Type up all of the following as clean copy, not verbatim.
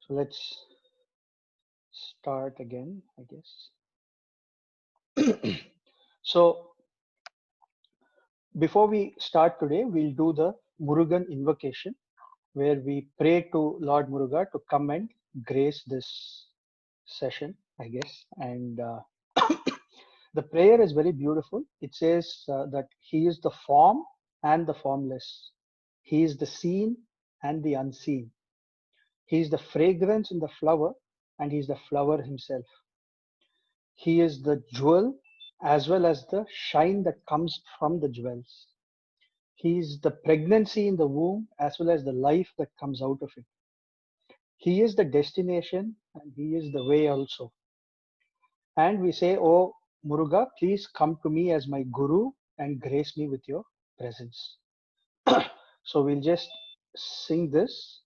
So let's start again, I guess. So before we start today, we'll do the Murugan invocation, where we pray to Lord Muruga to come and grace this session, I guess. And the prayer is very beautiful. It says that He is the form and the formless. He is the seen and the unseen. He is the fragrance in the flower, and He is the flower Himself. He is the jewel as well as the shine that comes from the jewels. He is the pregnancy in the womb as well as the life that comes out of it. He is the destination and He is the way also. And we say, Oh Muruga, please come to me as my Guru and grace me with your presence. So we'll just sing this,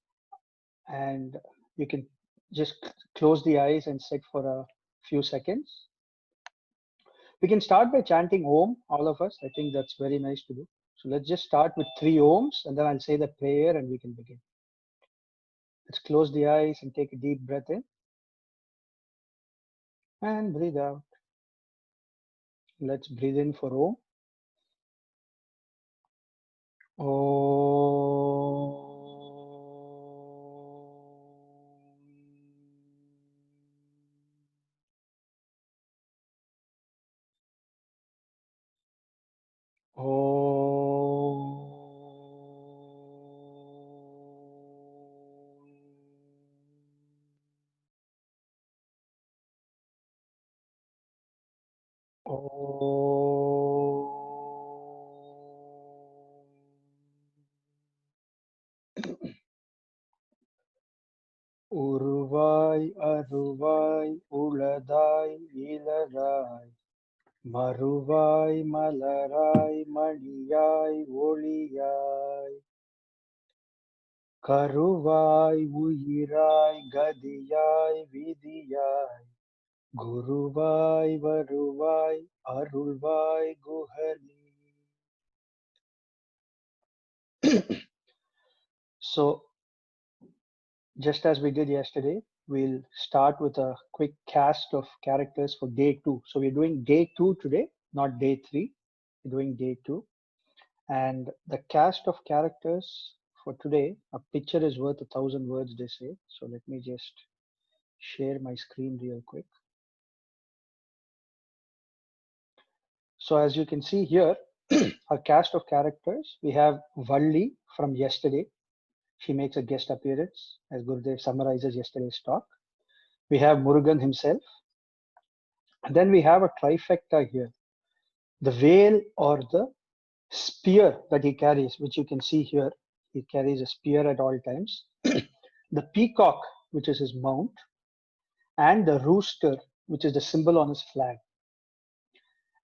and you can just close the eyes and sit for a few seconds. We can start by chanting Om, all of us. I think that's very nice to do. So let's just start with 3 Oms, and then I'll say the prayer and we can begin. Let's close the eyes and take a deep breath in and breathe out. Let's breathe in for Om. Om. உருவாய் அருவாய் உளதாய் இலராய் மறுவாய் மலராய் மணியாய் ஒளியாய் கருவாய் உயிராய் கதியாய் விதியாய் குருவாய் வருவாய் அருள்வாய் குஹனி. So just as we did yesterday, we'll start with a quick cast of characters for day 2. So we're doing day 2 today, not day 3. We're doing day 2. And the cast of characters for today, a picture is worth 1,000 words, they say. So let me just share my screen real quick. So as you can see here, a cast of characters. We have Valli from yesterday. She makes a guest appearance as Gurudev summarizes yesterday's talk. We have Murugan himself. And then we have a trifecta here. The veil or the spear that he carries, which you can see here. He carries a spear at all times. The peacock, which is his mount, and the rooster, which is the symbol on his flag.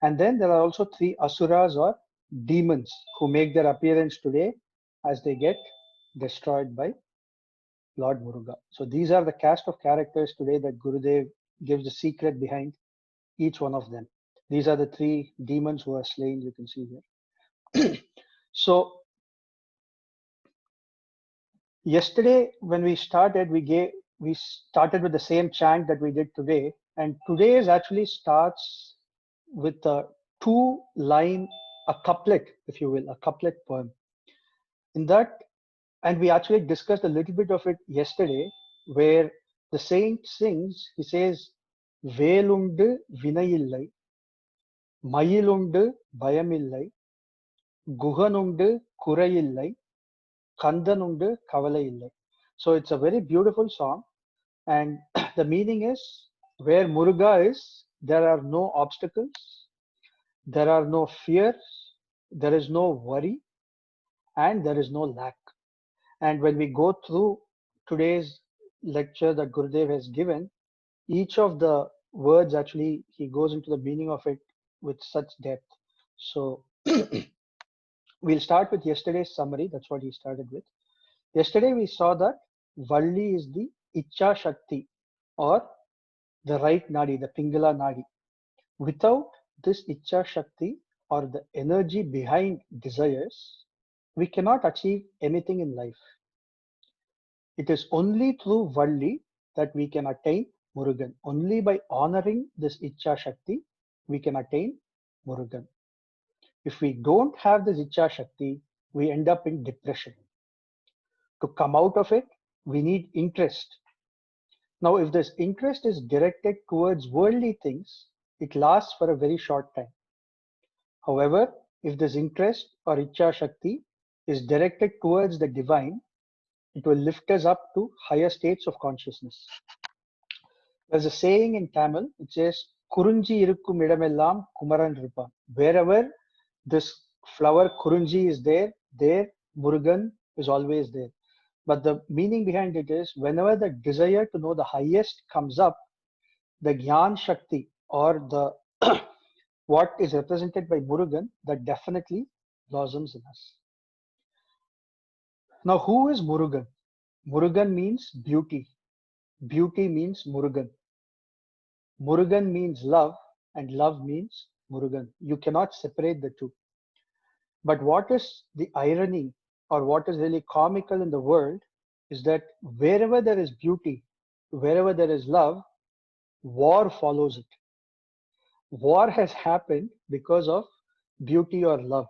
And then there are also 3 asuras or demons who make their appearance today as they get destroyed by Lord Muruga. So these are the cast of characters today that Gurudev gives the secret behind each one of them. These are the 3 demons who are slain, you can see here. So yesterday when we started, we started with the same chant that we did today, and today's actually starts with a 2-line, a couplet, if you will, a couplet poem. In that, and we actually discussed a little bit of it yesterday, where the saint sings, he says, Velundu vinayillai, mayilundu bayamillai, guhanundu kurayillai, kandanundu kavalai. So it's a very beautiful song, and the meaning is, where Muruga is, there are no obstacles, there are no fears, there is no worry, and there is no lack. And when we go through today's lecture that Gurudev has given, each of the words actually, he goes into the meaning of it with such depth. So we'll start with yesterday's summary. That's what he started with. Yesterday we saw that Valli is the Icha Shakti, or the right Nadi, the Pingala Nadi. Without this Icha Shakti, or the energy behind desires, we cannot achieve anything in life. It is only through Valli that we can attain Murugan. Only by honoring this Icha Shakti, we can attain Murugan. If we don't have this Icha Shakti, we end up in depression. To come out of it, we need interest. Now, if this interest is directed towards worldly things, it lasts for a very short time. However, if this interest or Icha Shakti is directed towards the divine, it will lift us up to higher states of consciousness. There's a saying in Tamil which says, Kurunji irukkum idamellam kumaran iruppan. Wherever this flower Kurunji is there, Murugan is always there. But the meaning behind it is, whenever the desire to know the highest comes up, the Gyan Shakti or the what is represented by Murugan, that definitely blossoms in us. Now, who is Murugan? Murugan means beauty. Beauty means Murugan. Murugan means love, and love means Murugan. You cannot separate the two. But what is the irony, or what is really comical in the world, is that wherever there is beauty, wherever there is love, war follows it. War has happened because of beauty or love.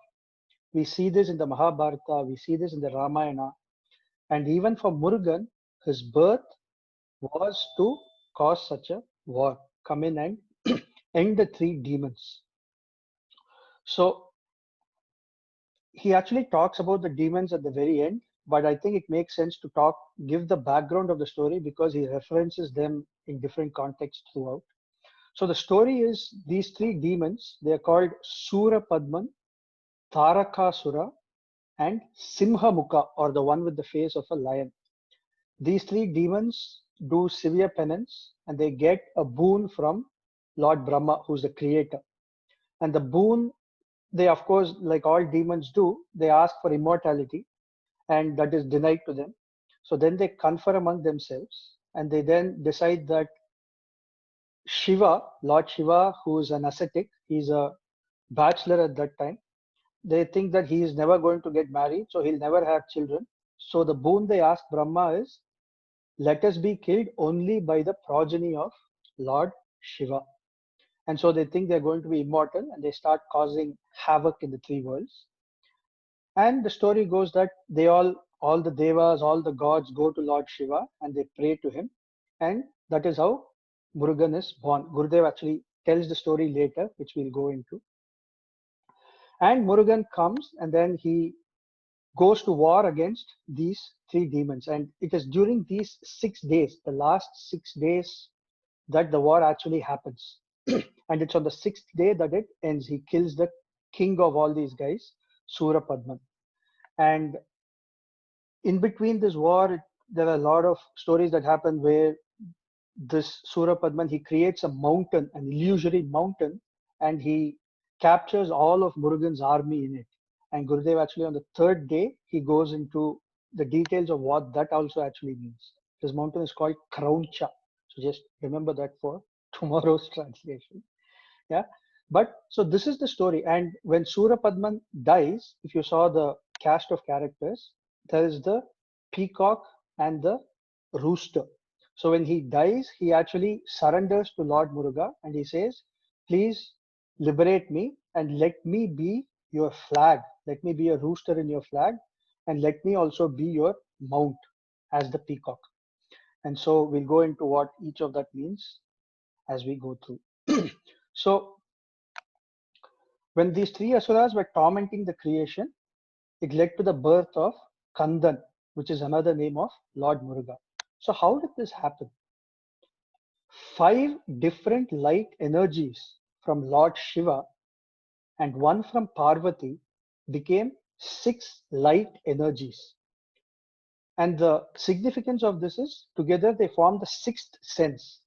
We see this in the Mahabharata, we see this in the Ramayana, and even for Murugan, his birth was to cause such a war, come in and end the three demons. So he actually talks about the demons at the very end, but I think it makes sense to give the background of the story because he references them in different contexts throughout. So the story is these three demons, they are called Sura Padman, Tarakasura, and Simhamukha, or the one with the face of a lion. These three demons do severe penance and they get a boon from Lord Brahma, who's the creator. And the boon, they of course, like all demons do, they ask for immortality, and that is denied to them. So then they confer among themselves and they then decide that Shiva, Lord Shiva, who is an ascetic, he's a bachelor at that time. They think that he is never going to get married, so he'll never have children. So the boon they ask Brahma is, let us be killed only by the progeny of Lord Shiva. And so they think they're going to be immortal and they start causing havoc in the three worlds. And the story goes that they all the devas, all the gods go to Lord Shiva and they pray to him. And that is how Murugan is born. Gurudev actually tells the story later, which we'll go into. And Murugan comes and then he goes to war against these three demons. And it is during these 6 days, the last 6 days, that the war actually happens. And it's on the 6th day that it ends. He kills the king of all these guys, Sura Padman. And in between this war, there are a lot of stories that happen where this Sura Padman, he creates a mountain, an illusory mountain, and he captures all of Murugan's army in it. And Gurudev actually on the 3rd day, he goes into the details of what that also actually means. This mountain is called Krauncha. So just remember that for tomorrow's translation. Yeah. But so this is the story. And when Sura Padman dies, if you saw the cast of characters, there is the peacock and the rooster. So when he dies, he actually surrenders to Lord Muruga and he says, please liberate me and let me be your flag. Let me be a rooster in your flag and let me also be your mount as the peacock. And so we'll go into what each of that means as we go through. So when these three asuras were tormenting the creation, it led to the birth of Kandan, which is another name of Lord Muruga. So how did this happen? 5 different light energies from Lord Shiva and 1 from Parvati became 6 light energies. And the significance of this is together they form the 6th sense.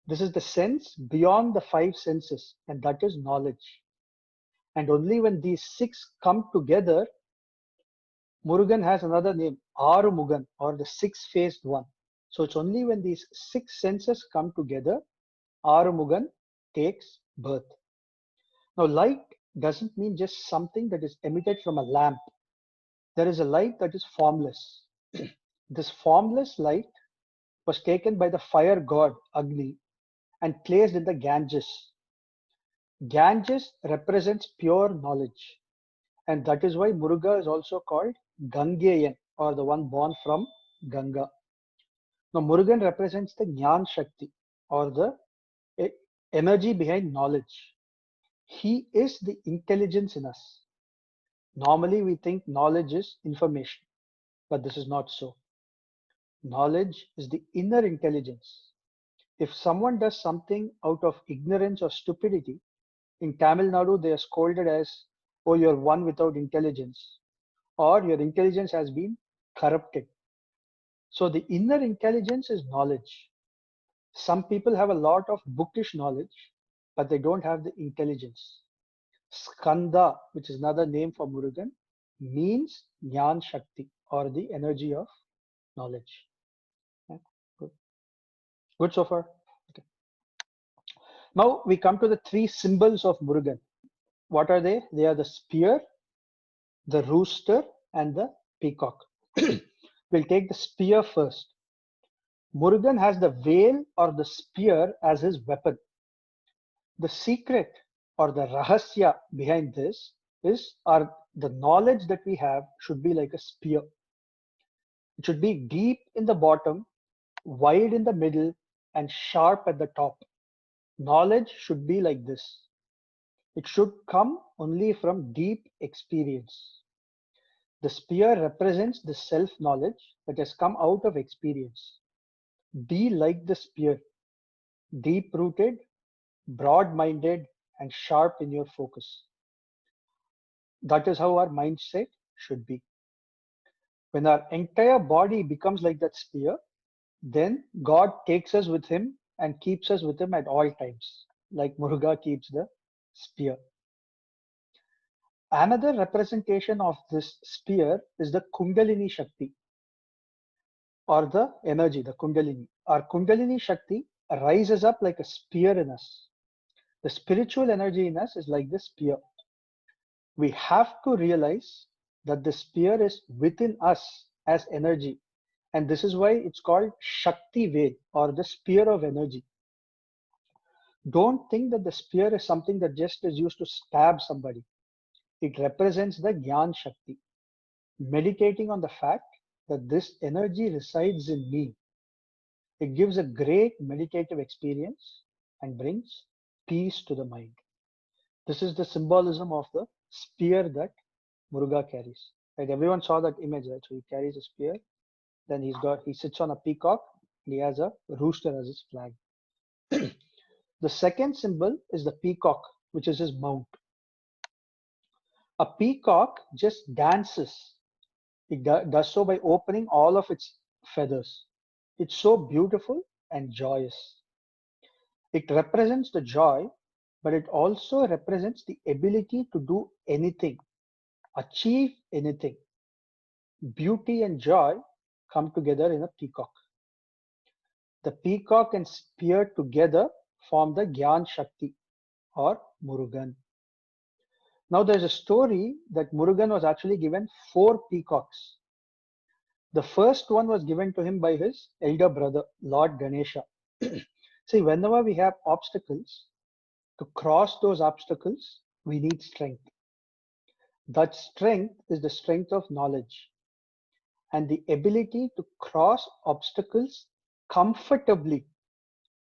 This is the sense beyond the 5 senses, and that is knowledge. And only when these 6 come together, Murugan has another name, Arumugan, or the 6-faced one. So it's only when these 6 senses come together, Arumugan takes birth. Now, light doesn't mean just something that is emitted from a lamp. There is a light that is formless. This formless light was taken by the fire god Agni and placed in the Ganges. Ganges represents pure knowledge, and that is why Muruga is also called Gangeyan, or the one born from Ganga. Now, Murugan represents the Jnana Shakti, or the e- energy behind knowledge. He is the intelligence in us. Normally, we think knowledge is information, but this is not so. Knowledge is the inner intelligence. If someone does something out of ignorance or stupidity, in Tamil Nadu, they are scolded as, oh, you're one without intelligence, or your intelligence has been corrupted. So the inner intelligence is knowledge. Some people have a lot of bookish knowledge, but they don't have the intelligence. Skanda, which is another name for Murugan, means Jnana Shakti, or the energy of knowledge. Yeah, good. Good so far. Okay. Now we come to the three symbols of Murugan. What are they? They are the spear, the rooster, and the peacock. We'll take the spear first. Murugan has the veil or the spear as his weapon. The secret or the rahasya behind this is the knowledge that we have should be like a spear. It should be deep in the bottom, wide in the middle, and sharp at the top. Knowledge should be like this. It should come only from deep experience. The spear represents the self-knowledge that has come out of experience. Be like the spear, deep-rooted, broad-minded, and sharp in your focus. That is how our mindset should be. When our entire body becomes like that spear, then God takes us with him and keeps us with him at all times, like Muruga keeps the spear. Another representation of this spear is the Kundalini Shakti, or the energy, the Kundalini. Our Kundalini Shakti rises up like a spear in us. The spiritual energy in us is like this spear. We have to realize that the spear is within us as energy, and this is why it's called Shakti Ved, or the spear of energy. Don't think that the spear is something that just is used to stab somebody. It represents the Gyan Shakti. Meditating on the fact that this energy resides in me, it gives a great meditative experience and brings peace to the mind. This is the symbolism of the spear that Muruga carries. Right? Everyone saw that image, right? So he carries a spear, then he sits on a peacock, and he has a rooster as his flag. The second symbol is the peacock, which is his mount. A peacock just dances. It does so by opening all of its feathers. It's so beautiful and joyous. It represents the joy, but it also represents the ability to do anything, achieve anything. Beauty and joy come together in a peacock. The peacock and spear together form the Gyan Shakti, or Murugan. Now there's a story that Murugan was actually given 4 peacocks. The first one was given to him by his elder brother, Lord Ganesha. See, whenever we have obstacles, to cross those obstacles, we need strength. That strength is the strength of knowledge and the ability to cross obstacles comfortably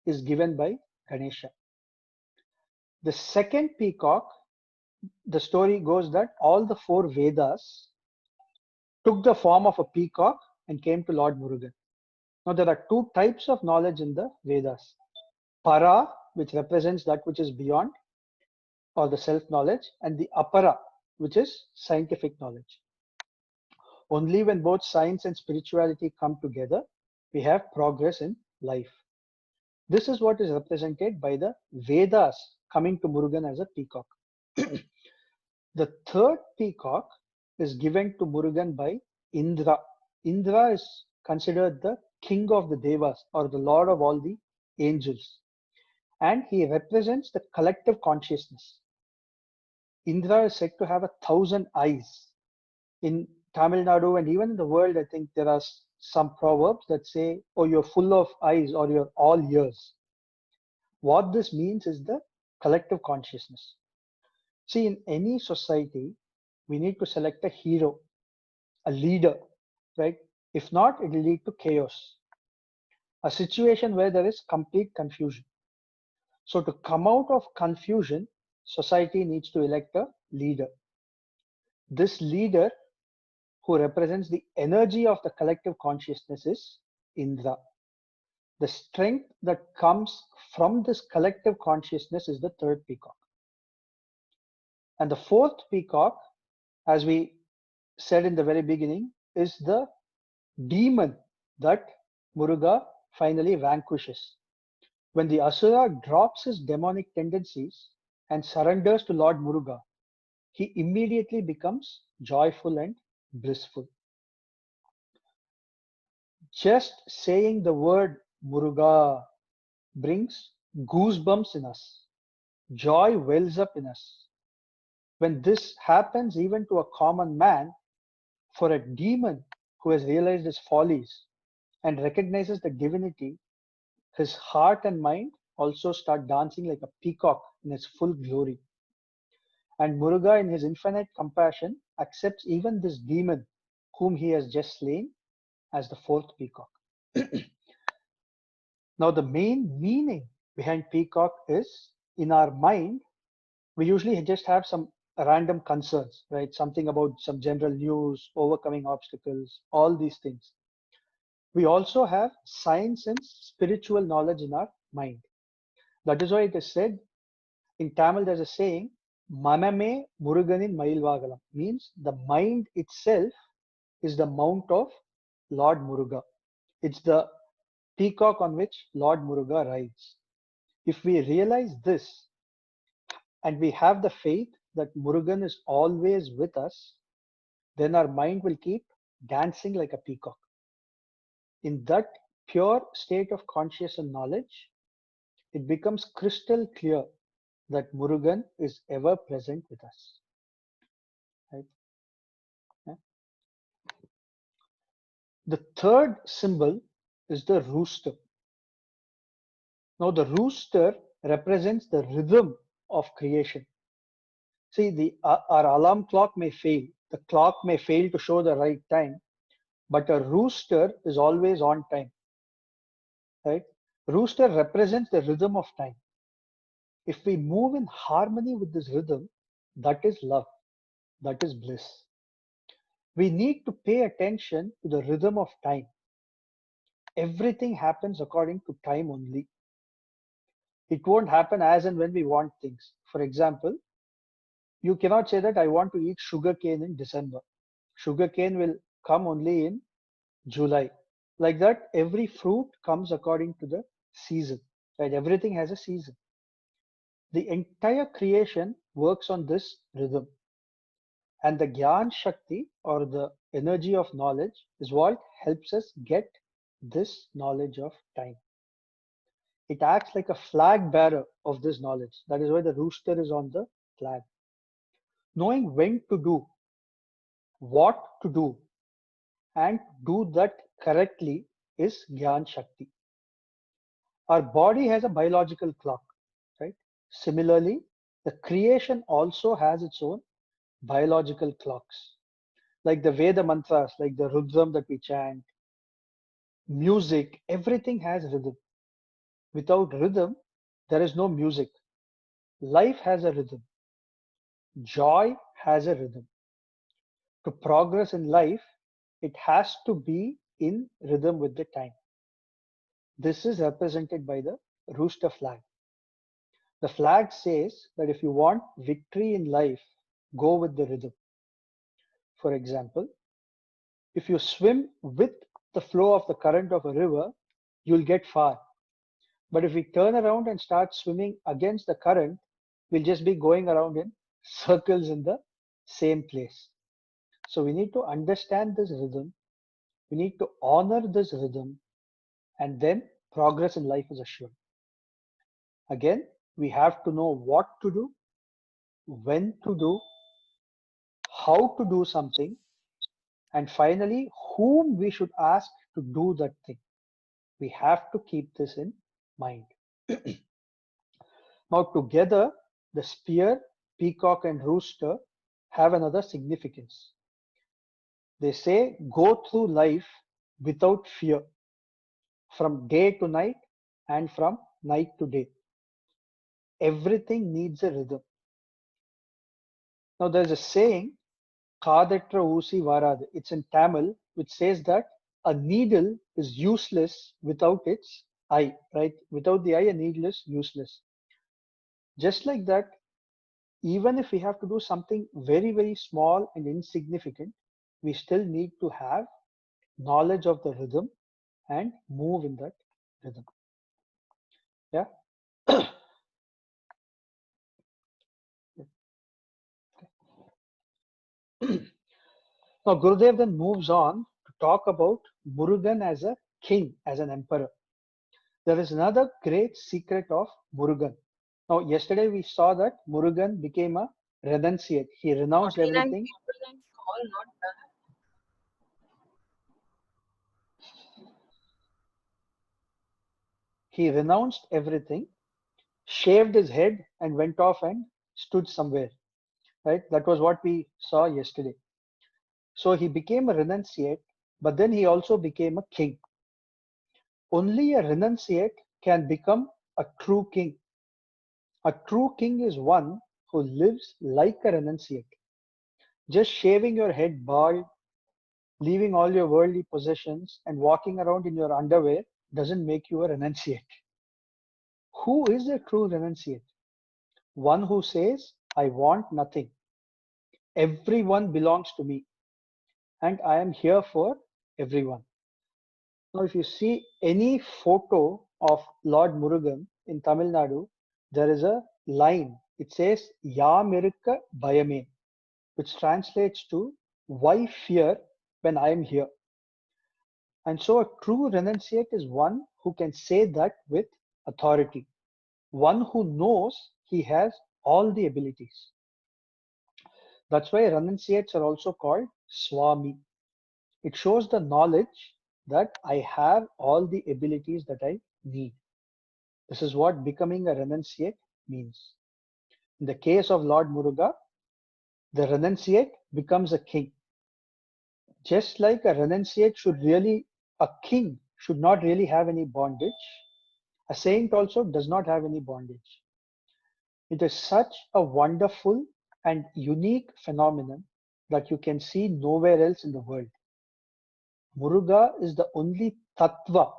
is given by Ganesha. The second peacock, the story goes that all the 4 Vedas took the form of a peacock and came to Lord Murugan. Now there are 2 types of knowledge in the Vedas. Para, which represents that which is beyond, or the self-knowledge, and the Apara, which is scientific knowledge. Only when both science and spirituality come together, we have progress in life. This is what is represented by the Vedas coming to Murugan as a peacock. The third peacock is given to Murugan by Indra. Indra is considered the king of the Devas, or the lord of all the angels, and he represents the collective consciousness. Indra is said to have 1,000 eyes. In Tamil Nadu and even in the world, I think there are some proverbs that say, oh, you're full of eyes or you're all ears. What this means is the collective consciousness. See, in any society, we need to select a hero, a leader, right? If not, it will lead to chaos, a situation where there is complete confusion. So, to come out of confusion, society needs to elect a leader. This leader, who represents the energy of the collective consciousness, is Indra. The strength that comes from this collective consciousness is the third peacock. And the fourth peacock, as we said in the very beginning, is the demon that Muruga finally vanquishes. When the Asura drops his demonic tendencies and surrenders to Lord Muruga, he immediately becomes joyful and blissful. Just saying the word Muruga brings goosebumps in us. Joy wells up in us. When this happens even to a common man, for a demon who has realized his follies and recognizes the divinity, his heart and mind also start dancing like a peacock in its full glory. And Muruga, in his infinite compassion, accepts even this demon whom he has just slain as the fourth peacock. Now, the main meaning behind peacock is, in our mind, we usually just have some random concerns, right? Something about some general news, overcoming obstacles, all these things. We also have science and spiritual knowledge in our mind. That is why it is said in Tamil, there's a saying, Maname Muruganin Mailvagalam, means the mind itself is the mount of Lord Muruga. It's the peacock on which Lord Muruga rides. If we realize this and we have the faith that Murugan is always with us, then our mind will keep dancing like a peacock. In that pure state of conscious and knowledge, it becomes crystal clear that Murugan is ever present with us. Right? Yeah. The third symbol is the rooster. Now, the rooster represents the rhythm of creation. See, our alarm clock may fail. The clock may fail to show the right time, but a rooster is always on time. Right? Rooster represents the rhythm of time. If we move in harmony with this rhythm, that is love, that is bliss. We need to pay attention to the rhythm of time. Everything happens according to time only. It won't happen as and when we want things. For example, you cannot say that I want to eat sugarcane in December. Sugarcane will come only in July. Like that, every fruit comes according to the season. Right? Everything has a season. The entire creation works on this rhythm. And the Gyan Shakti, or the energy of knowledge, is what helps us get this knowledge of time. It acts like a flag bearer of this knowledge. That is why the rooster is on the flag. Knowing when to do, what to do, and do that correctly is Gyan Shakti. Our body has a biological clock, right? Similarly, the creation also has its own biological clocks. Like the Veda mantras, like the Rudram that we chant, music, everything has rhythm. Without rhythm, there is no music. Life has a rhythm. Joy has a rhythm. To progress in life, it has to be in rhythm with the time. This is represented by the rooster flag. The flag says that if you want victory in life, go with the rhythm. For example, if you swim with the flow of the current of a river, you'll get far. But if we turn around and start swimming against the current, we'll just be going around in circles in the same place. So we need to understand this rhythm. We need to honor this rhythm, and then progress in life is assured. Again, we have to know what to do, when to do, how to do something, and finally, whom we should ask to do that thing. We have to keep this in mind. Now together, the spear, peacock and rooster have another significance. They say go through life without fear, from day to night and from night to day. Everything needs a rhythm. Now there's a saying, Kadatra Usi Varad. It's in Tamil, which says that a needle is useless without its eye, right? Without the eye, a needle is useless. Just like that, even if we have to do something very, very small and insignificant, we still need to have knowledge of the rhythm and move in that rhythm. Yeah. Now Gurudev then moves on to talk about Murugan as a king, as an emperor. There is another great secret of Murugan. Now yesterday we saw that Murugan became a renunciate. He renounced 49 everything. people and call not done. He renounced everything, shaved his head and went off and stood somewhere. Right? That was what we saw yesterday. So he became a renunciate, but then he also became a king. Only a renunciate can become a true king. A true king is one who lives like a renunciate. Just shaving your head bald, leaving all your worldly possessions, and walking around in your underwear doesn't make you a renunciate. Who is a true renunciate? One who says, I want nothing. Everyone belongs to me, and I am here for everyone. Now, if you see any photo of Lord Murugan in Tamil Nadu, there is a line. It says, Yamirukka Bayame, which translates to, why fear when I am here? And so a true renunciate is one who can say that with authority, one who knows he has all the abilities. That's why renunciates are also called Swami. It shows the knowledge that I have all the abilities that I need. This is what becoming a renunciate means. In the case of Lord Muruga, the renunciate becomes a king. Just like a renunciate a king should not really have any bondage, a saint also does not have any bondage. It is such a wonderful and unique phenomenon that you can see nowhere else in the world. Muruga is the only tattva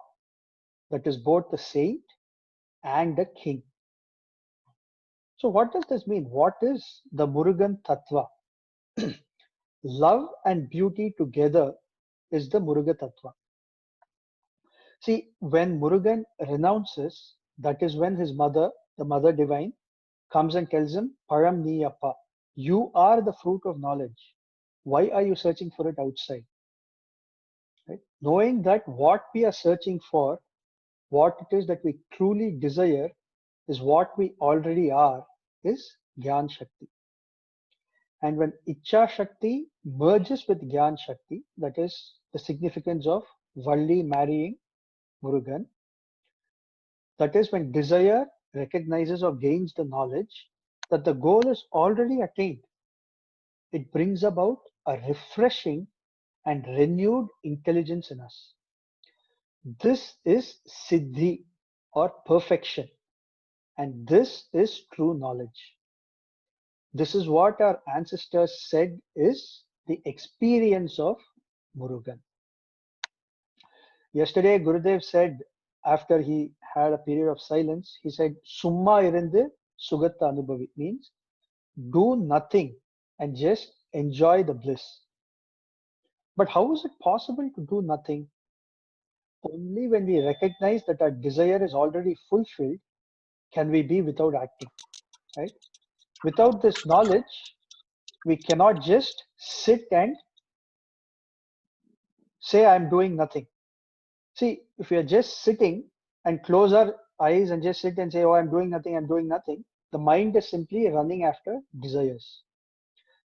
that is both a saint and a king. So what does this mean? What is the Murugan tattva? Love and beauty together is the Muruga tattva. See, when Murugan renounces, that is when his mother, the mother divine, comes and tells him, Param Niyappa, you are the fruit of knowledge. Why are you searching for it outside? Right? Knowing that what we are searching for, what it is that we truly desire, is what we already are, is Gyan Shakti. And when Icha Shakti merges with Gyan Shakti, that is the significance of Valli marrying Murugan, that is when desire recognizes or gains the knowledge that the goal is already attained. It brings about a refreshing and renewed intelligence in us. This is Siddhi or perfection, and this is true knowledge. This is what our ancestors said is the experience of Murugan. Yesterday, Gurudev said, after he had a period of silence, he said, Summa irinde Sugatta Anubhavi, means do nothing and just enjoy the bliss. But how is it possible to do nothing? Only when we recognize that our desire is already fulfilled can we be without acting, right? Without this knowledge, we cannot just sit and say, I'm doing nothing. See, if we are just sitting and close our eyes and just sit and say, oh, I'm doing nothing, the mind is simply running after desires.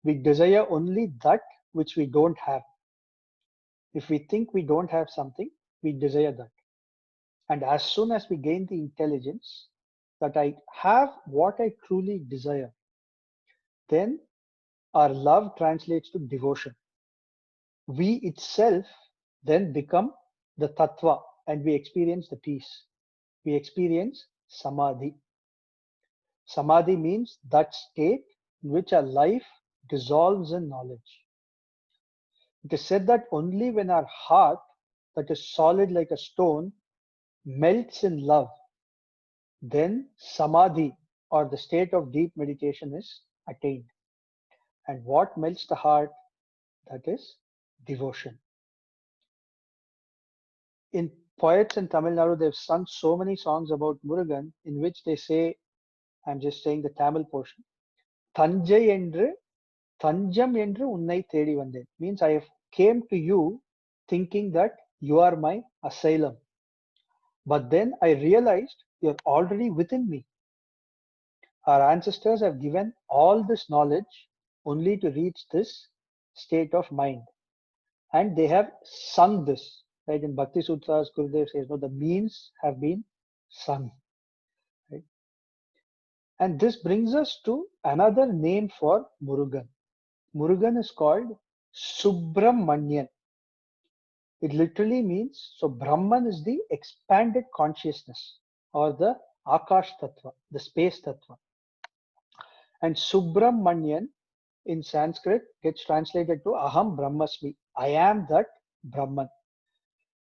We desire only that which we don't have. If we think we don't have something, we desire that. And as soon as we gain the intelligence that I have what I truly desire, then our love translates to devotion. We itself then become the tattva and we experience the peace. We experience samadhi. Samadhi means that state in which our life dissolves in knowledge. It is said that only when our heart, that is solid like a stone, melts in love, then samadhi or the state of deep meditation is attained. And what melts the heart? That is devotion. In poets in Tamil Nadu, they've sung so many songs about Murugan in which they say, I'm just saying the Tamil portion, Thanjai என்று தஞ்சம் என்று உன்னை தேடி வந்தேன். Means I have came to you thinking that you are my asylum. But then I realized you're already within me. Our ancestors have given all this knowledge only to reach this state of mind. And they have sung this. Right? In Bhakti Sutras, Gurudev says, no, the means have been sung. Right? And this brings us to another name for Murugan. Murugan is called Subramanian. It literally means, so Brahman is the expanded consciousness or the Akash Tattva, the space Tattva. And Subramanian in Sanskrit gets translated to Aham Brahmasmi. I am that Brahman.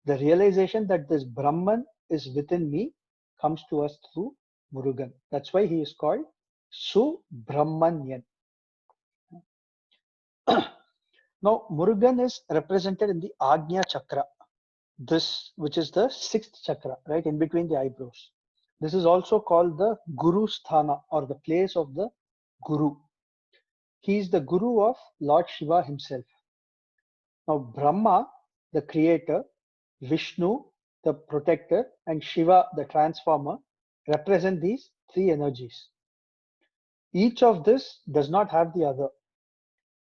The realization that this Brahman is within me comes to us through Murugan. That's why he is called Subramanian. Now, Murugan is represented in the Agnya Chakra, this, which is the sixth chakra, right, in between the eyebrows. This is also called the Guru Sthana or the place of the Guru. He is the Guru of Lord Shiva himself. Now, Brahma, the creator, Vishnu, the protector, and Shiva, the transformer, represent these three energies. Each of this does not have the other.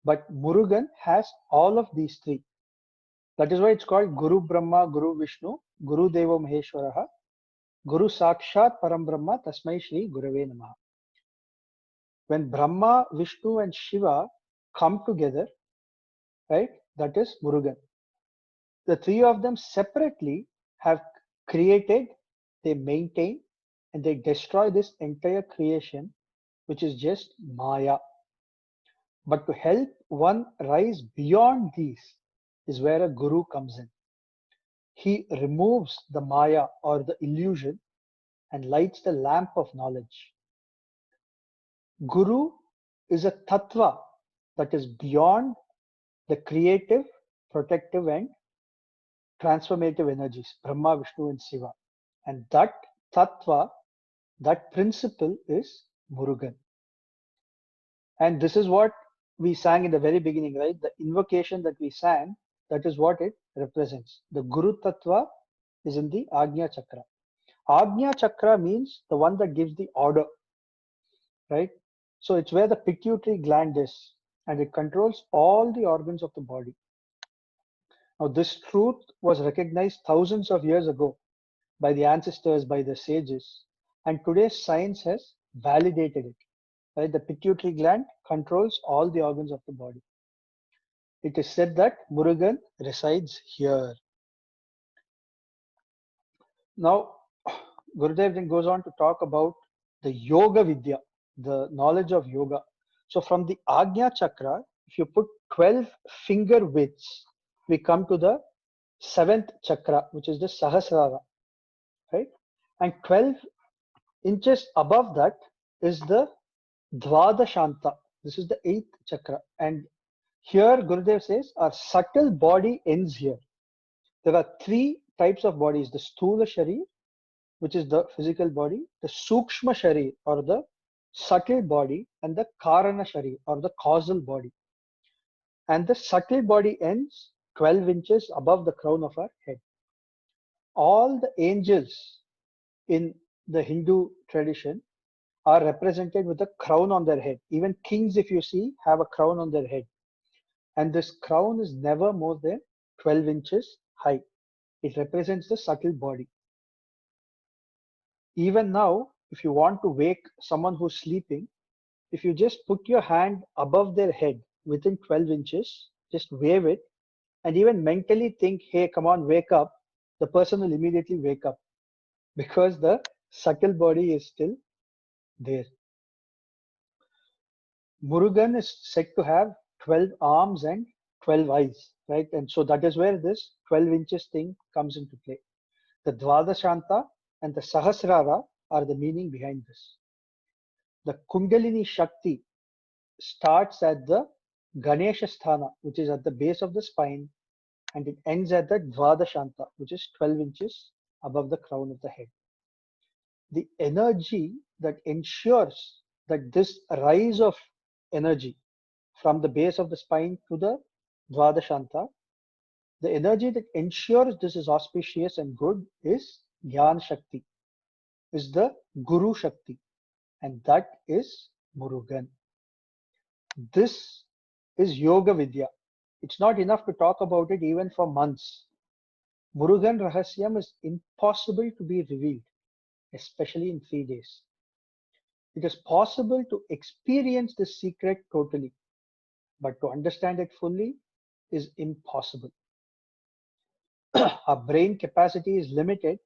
But Murugan has all of these three. That is why it's called Guru Brahma, Guru Vishnu, Guru Devo Maheshwaraha, Guru Sakshat Param Brahma, Tasmai Shri Gurave Namaha. When Brahma, Vishnu, and Shiva come together, right, that is Murugan. The three of them separately have created, they maintain, and they destroy this entire creation, which is just Maya. But to help one rise beyond these is where a guru comes in. He removes the Maya or the illusion and lights the lamp of knowledge. Guru is a tattva that is beyond the creative, protective, and transformative energies, Brahma, Vishnu, and Shiva. And that tattva, that principle is Murugan. And this is what we sang in the very beginning, right? The invocation that we sang, that is what it represents. The Guru Tattva is in the Agnya Chakra. Agnya Chakra means the one that gives the order, right? So it's where the pituitary gland is, and it controls all the organs of the body. Now, this truth was recognized thousands of years ago by the ancestors, by the sages, and today's science has validated it. Right? The pituitary gland controls all the organs of the body. It is said that Murugan resides here. Now, Gurudev then goes on to talk about the Yoga Vidya, the knowledge of yoga. So from the Agnya Chakra, if you put 12 finger widths, we come to the 7th chakra, which is the Sahasrara, right? And 12 inches above that is the Dvadashanta. This is the 8th chakra. And here Gurudev says our subtle body ends here. There are three types of bodies: the Sthula Sharir, which is the physical body, the Sukshma Sharir or the subtle body, and the Karana Sharir or the causal body. And the subtle body ends 12 inches above the crown of our head. All the angels in the Hindu tradition are represented with a crown on their head. Even kings, if you see, have a crown on their head. And this crown is never more than 12 inches high. It represents the subtle body. Even now, if you want to wake someone who's sleeping, if you just put your hand above their head within 12 inches, just wave it, and even mentally think, hey, come on, wake up, the person will immediately wake up because the subtle body is still there. Murugan is said to have 12 arms and 12 eyes, right? And so that is where this 12 inches thing comes into play. The Dvadashanta and the Sahasrara are the meaning behind this. The Kundalini Shakti starts at the Ganesha Sthana, which is at the base of the spine, and it ends at the Dvadashanta, which is 12 inches above the crown of the head. The energy that ensures that this rise of energy from the base of the spine to the Dvadashanta, the energy that ensures this is auspicious and good is Gyan Shakti, is the Guru Shakti, and that is Murugan. This is Yoga Vidya. It's not enough to talk about it even for months. Murugan Rahasyam is impossible to be revealed, especially in 3 days. It is possible to experience this secret totally, but to understand it fully is impossible. Our brain capacity is limited,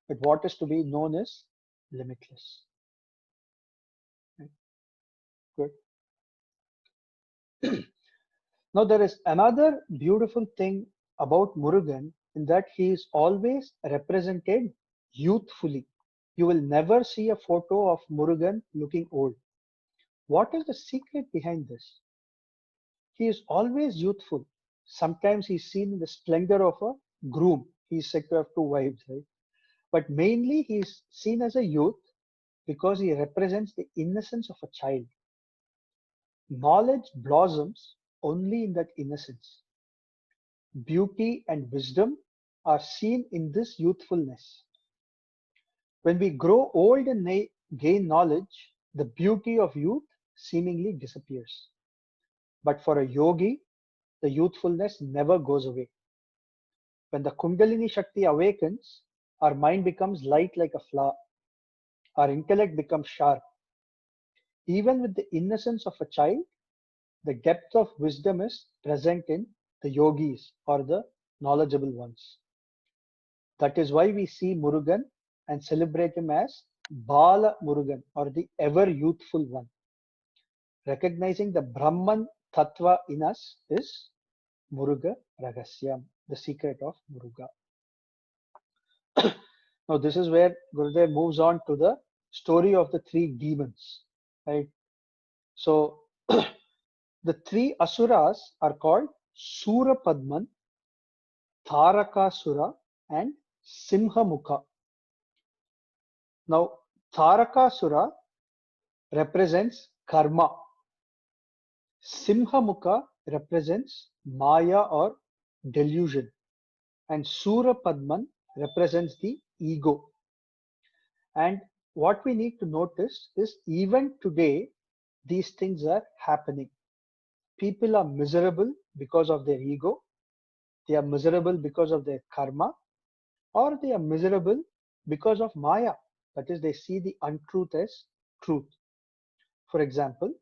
but what is to be known is limitless. Right? Good. Now, there is another beautiful thing about Murugan in that he is always represented youthfully. You will never see a photo of Murugan looking old. What is the secret behind this? He is always youthful. Sometimes he's seen in the splendor of a groom. He's said to have two wives, right? But mainly he is seen as a youth because he represents the innocence of a child. Knowledge blossoms only in that innocence. Beauty and wisdom are seen in this youthfulness. When we grow old and gain knowledge, the beauty of youth seemingly disappears. But for a yogi, the youthfulness never goes away. When the Kundalini Shakti awakens, our mind becomes light like a flower. Our intellect becomes sharp. Even with the innocence of a child, the depth of wisdom is present in the yogis or the knowledgeable ones. That is why we see Murugan and celebrate him as Bala Murugan or the ever youthful one. Recognizing the Brahman Tattva in us is Muruga Ragasyam, the secret of Muruga. Now, this is where Gurudev moves on to the story of the three demons, right? So, the three asuras are called Sura Padman, Tarakasura, and Simhamukha. Now, Tarakasura represents karma. Simhamukha represents Maya or delusion. And Sura Padman represents the ego. And what we need to notice is even today, these things are happening. People are miserable because of their ego. They are miserable because of their karma, or they are miserable because of Maya. That is, they see the untruth as truth. For example,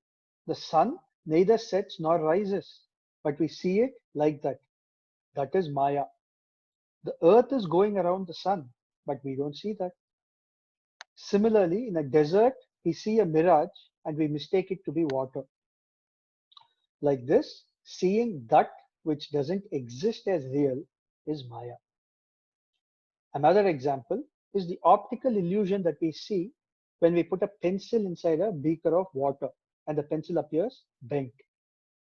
the sun neither sets nor rises, but we see it like that. That is Maya. The earth is going around the sun, but we don't see that. Similarly, in a desert, we see a mirage and we mistake it to be water. Like this, seeing that which doesn't exist as real is Maya. Another example is the optical illusion that we see when we put a pencil inside a beaker of water and the pencil appears bent.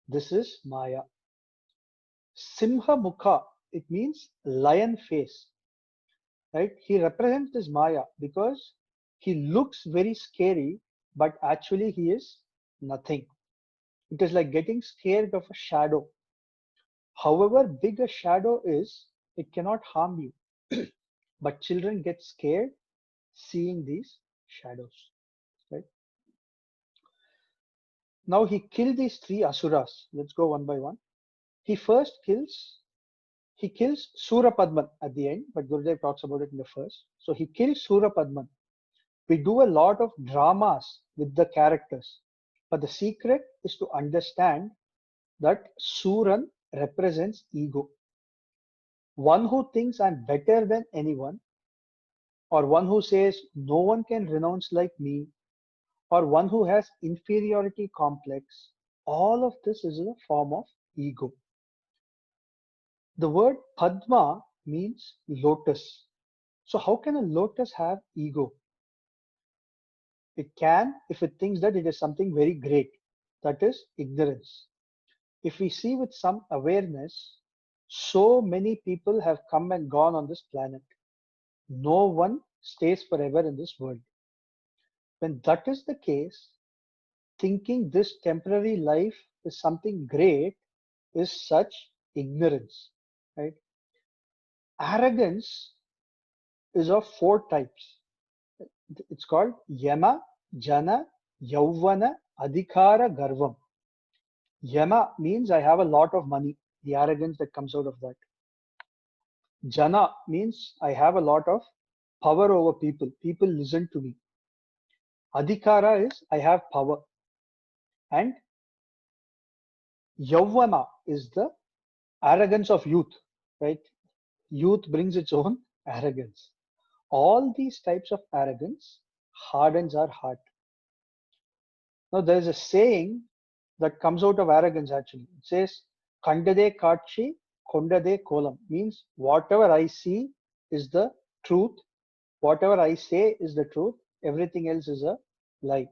This is Maya. Simha Mukha, it means lion face, right? He represents this Maya because he looks very scary, but actually he is nothing. It is like getting scared of a shadow. However big a shadow is, it cannot harm you. But children get scared seeing these shadows, right? Now he killed these three asuras. Let's go one by one. He first kills He kills Surapadman at the end, but Gurudev talks about it in the first. So he kills Surapadman. We do a lot of dramas with the characters, but the secret is to understand that Suran represents ego. One who thinks I'm better than anyone, or one who says no one can renounce like me, or one who has inferiority complex, all of this is a form of ego. The word Padma means lotus. So how can a lotus have ego? It can if it thinks that it is something very great. That is ignorance. If we see with some awareness, so many people have come and gone on this planet. No one stays forever in this world. When that is the case, thinking this temporary life is something great is such ignorance, right? Arrogance is of four types. It's called Yama, Jana, Yauvana, Adhikara, Garvam. Yama means I have a lot of money, the arrogance that comes out of that. Jana means I have a lot of power over people. People listen to me. Adhikara is I have power. And Yauvana is the arrogance of youth, right? Youth brings its own arrogance. All these types of arrogance hardens our heart. Now, there is a saying that comes out of arrogance actually. It says, Kandade Kachi, Kondade Kolam, means whatever I see is the truth, whatever I say is the truth, everything else is a lie.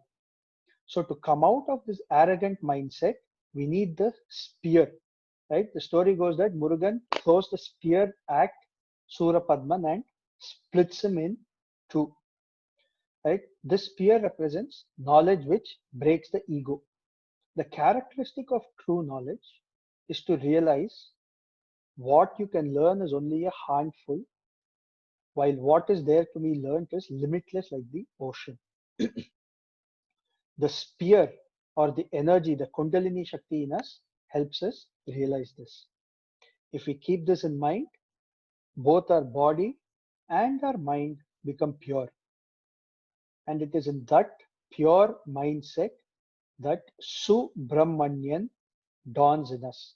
So, to come out of this arrogant mindset, we need the spear, right? The story goes that Murugan throws the spear at Surapadman and splits him in two. Right? This spear represents knowledge which breaks the ego. The characteristic of true knowledge is to realize what you can learn is only a handful, while what is there to be learned is limitless like the ocean. The spear or the energy, the Kundalini Shakti in us helps us realize this. If we keep this in mind, both our body and our mind become pure. And it is in that pure mindset that Subramanian dawns in us.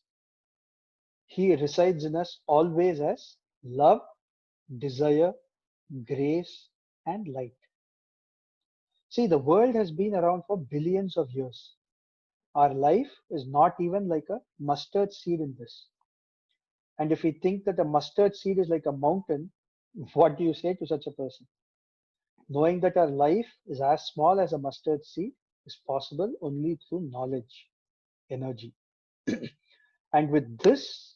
He resides in us always as love, desire, grace, and light. See, the world has been around for billions of years. Our life is not even like a mustard seed in this. And if we think that a mustard seed is like a mountain, what do you say to such a person? Knowing that our life is as small as a mustard seed is possible only through knowledge, energy. And with this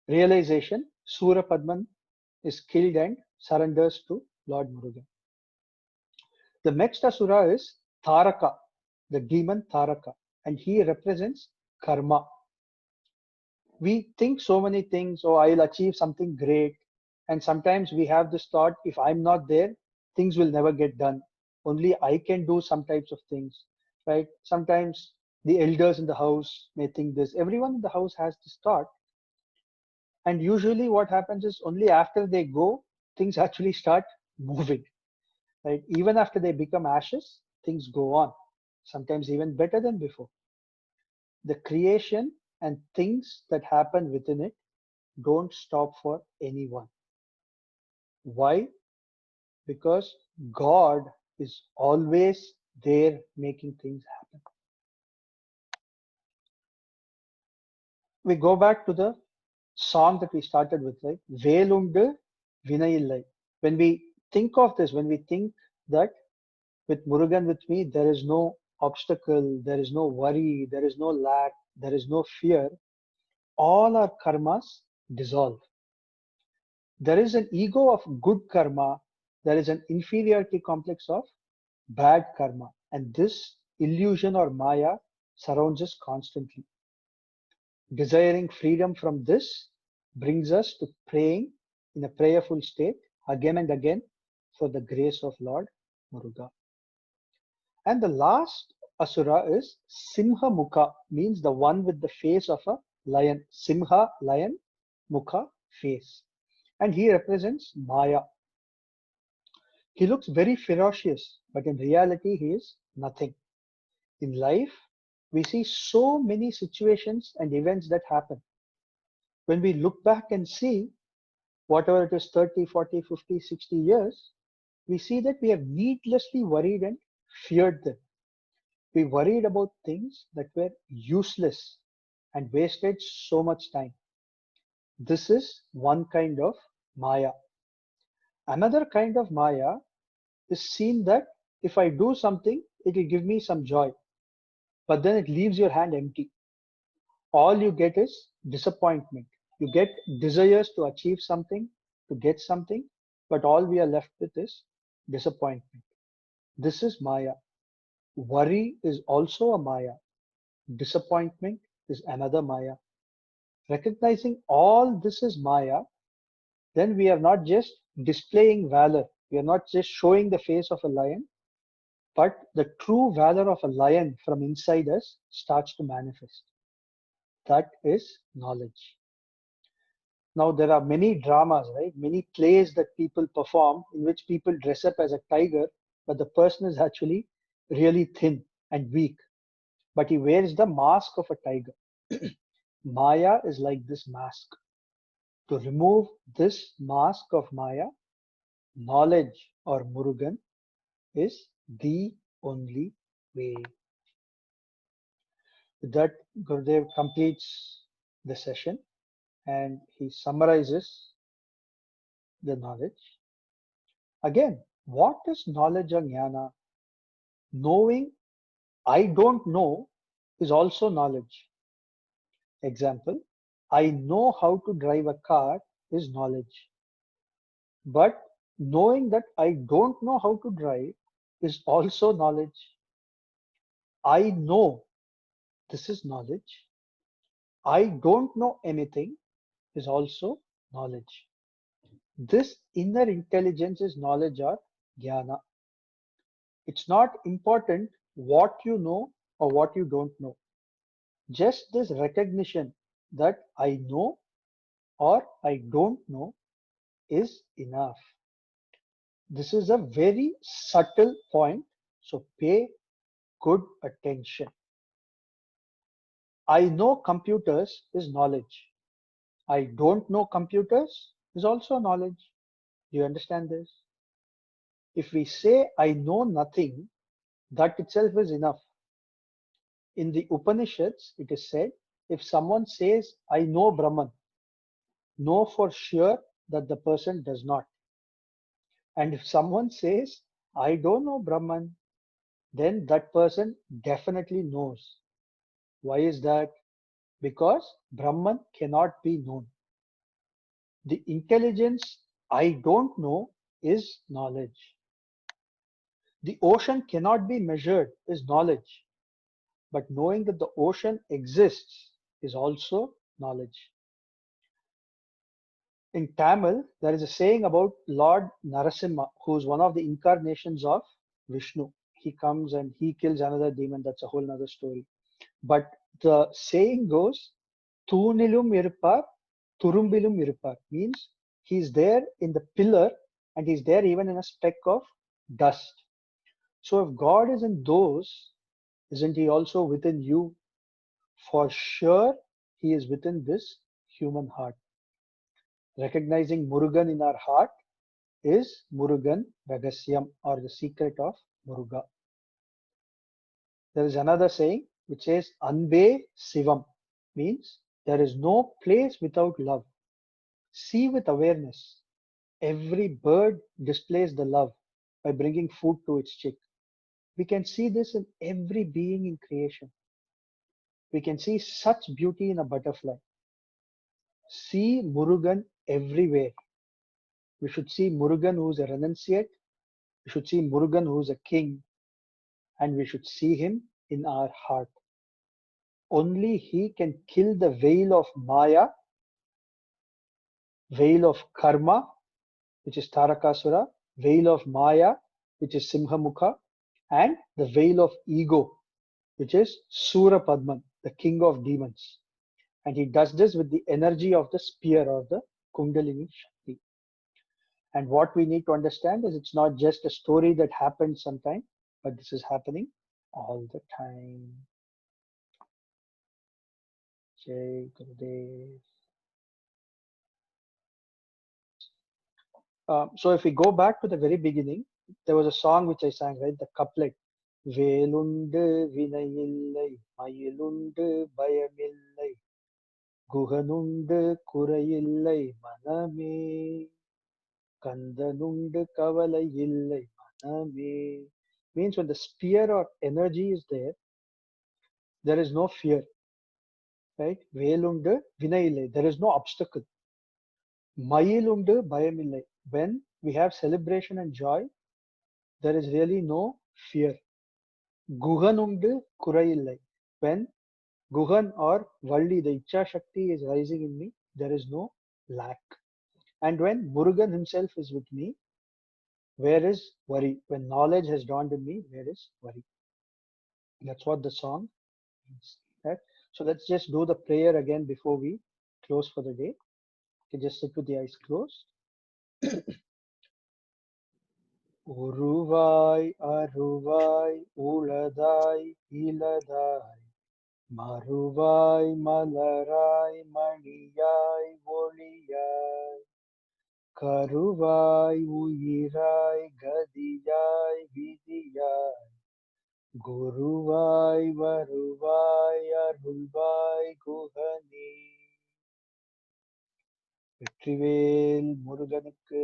realization, Surapadman is killed and surrenders to Lord Murugan. The next Asura is Taraka, the demon Taraka, and he represents karma. We think so many things, oh, I'll achieve something great. And sometimes we have this thought, if I'm not there, things will never get done. Only I can do some types of things, right? Sometimes the elders in the house may think this. Everyone in the house has this thought. And usually what happens is only after they go, things actually start moving, right? Even after they become ashes, things go on, sometimes even better than before. The creation and things that happen within it don't stop for anyone. Why? Because God is always there making things happen. We go back to the song that we started with, right? Velundu Vinayillai. When we think of this, when we think that with Murugan with me, there is no obstacle, there is no worry, there is no lack, there is no fear, all our karmas dissolve. There is an ego of good karma, there is an inferiority complex of bad karma, and this illusion or maya surrounds us constantly. Desiring freedom from this brings us to praying in a prayerful state again and again for the grace of Lord Muruga. And the last asura is Simha Mukha, means the one with the face of a lion. Simha, lion, Mukha, face. And he represents Maya. He looks very ferocious, but in reality, he is nothing. In life, we see so many situations and events that happen. When we look back and see whatever it is 30, 40, 50, 60 years, we see that we have needlessly worried and feared them. We worried about things that were useless and wasted so much time. This is one kind of Maya. Another kind of Maya is seen that if I do something, it will give me some joy, but then it leaves your hand empty. All you get is disappointment. You get desires to achieve something, to get something, but all we are left with is disappointment. This is Maya. Worry is also a Maya. Disappointment is another Maya. Recognizing all this is Maya, then we are not just displaying valor. We are not just showing the face of a lion, but the true valor of a lion from inside us starts to manifest. That is knowledge. Now, there are many dramas, right? Many plays that people perform in which people dress up as a tiger, but the person is actually really thin and weak, but he wears the mask of a tiger. Maya is like this mask. To remove this mask of Maya, knowledge or Murugan is the only way. With that, Gurudev completes the session and he summarizes the knowledge. Again, what is knowledge or jnana? Knowing I don't know is also knowledge. Example, I know how to drive a car is knowledge. But knowing that I don't know how to drive is also knowledge. I know this is knowledge. I don't know anything is also knowledge. This inner intelligence is knowledge or jnana. It's not important what you know or what you don't know. Just this recognition that I know or I don't know is enough. This is a very subtle point, so pay good attention. I know computers is knowledge. I don't know computers is also knowledge. Do you understand this? If we say I know nothing, that itself is enough. In the Upanishads, it is said, if someone says, I know Brahman, know for sure that the person does not. And if someone says, I don't know Brahman, then that person definitely knows. Why is that? Because Brahman cannot be known. The intelligence I don't know is knowledge. The ocean cannot be measured is knowledge, but knowing that the ocean exists is also knowledge. In Tamil, there is a saying about Lord Narasimha, who is one of the incarnations of Vishnu. He comes and he kills another demon. That's a whole other story. But the saying goes, Thunilum irupar, Turumbilum irupar, means he's there in the pillar and he's there even in a speck of dust. So if God is in those, isn't he also within you? For sure, he is within this human heart. Recognizing Murugan in our heart is Murugan Ragasyam, or the secret of Muruga. There is another saying which says Anbe Sivam, means there is no place without love. See with awareness. Every bird displays the love by bringing food to its chick. We can see this in every being in creation. We can see such beauty in a butterfly. See Murugan everywhere. We should see Murugan who is a renunciate. We should see Murugan who is a king. And we should see him in our heart. Only he can kill the veil of Maya, veil of karma, which is Tarakasura, veil of Maya, which is Simhamukha, and the veil of ego, which is Sura Padman, the king of demons. And he does this with the energy of the spear or the Kundalini Shakti. And what we need to understand is it's not just a story that happened sometime, but this is happening all the time. Jai Gurudev. So if we go back to the very beginning, there was a song which I sang, right? The couplet. வேலுண்டு வினையில்லை மயிலுண்டு பயமில்லை குகனுண்டு குறையில்லை மனமே கந்தனுண்டு கவலை இல்லை மனமே. Means when the sphere or energy is there, there is no fear, right? வேலுண்டு வினையில்லை, there is no obstacle. மயிலுண்டு பயமில்லை, when we have celebration and joy, there is really no fear. குகனுண்டு குறையில்லை, when Guhan or Valli, the Icha Shakti is rising in me, there is no lack. And when Murugan himself is with me, where is worry? When knowledge has dawned in me, where is worry? That's what the song means. Right? So let's just do the prayer again before we close for the day. You can just sit with the eyes closed. Uruvai, Aruvai, Uladai, Iladai. மறுவாய் மலராய் மணியாய் ஒளியாய் கருவாய் உயிராய் கதியாய் விதியாய் குருவாய் வருவாய் அருள்வாய் குகனே. வெற்றிவேல் முருகனுக்கு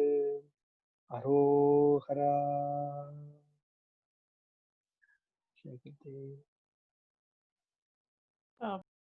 அரோகரா. ஜெய் குருதேவ்.